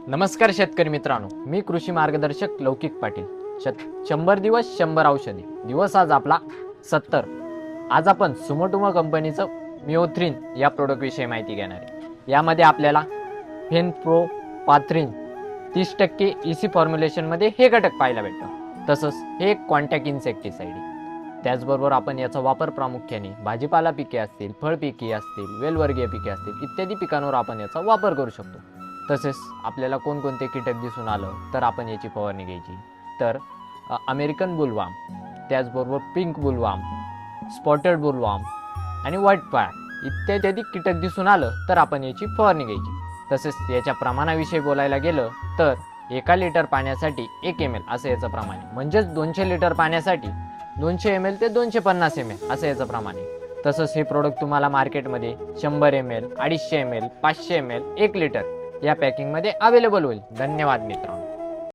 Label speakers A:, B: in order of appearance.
A: नमस्कार शेतकरी मित्रांनो, मी कृषी मार्गदर्शक लौकिक पाटील. 100 दिवस 100 औषधी दिवस आज आपला 70. आज आपण सुमोटोमो कंपनीचं मिओथ्रिन या प्रोडक्ट विषयी माहिती घेणार आहे. यामध्ये आपल्याला फेनप्रो पाथ्रिन 30% EC फॉर्म्युलेशन मध्ये हे घटक पाहायला भेटतात. तसंच हे एक कॉन्टॅक्ट इन्सेक्टिसाइड आहे. त्याचबरोबर आपण याचा वापर प्रामुख्याने भाजीपाला पिके असतील, फळ पिके असतील, वेलवर्गीय पिके असतील इत्यादी पिकांवर आपण याचा वापर करू शकतो. तसेच आपल्याला कोणकोणते कीटक दिसून आलं तर आपण याची फवारणी घ्यायची. तर अमेरिकन बुलवाम, त्याचबरोबर पिंक बुलवाम, स्पॉटेड बुलवाम आणि व्हाईट फ्लाय इत्यादी कीटक दिसून आलं तर आपण याची फवारणी घ्यायची. तसेच याच्या प्रमाणाविषयी बोलायला गेलं तर 1 लिटर पाण्यासाठी 1 ml असं याचं प्रमाण आहे. म्हणजेच 200 लिटर पाण्यासाठी 200 ml ते 250 ml असं याचं प्रमाण आहे. तसंच हे प्रोडक्ट तुम्हाला मार्केटमध्ये 100 ml, 250 ml, 500 ml, 1 लिटर या पॅकिंगमध्ये अवेलेबल होईल. धन्यवाद मित्रांनो.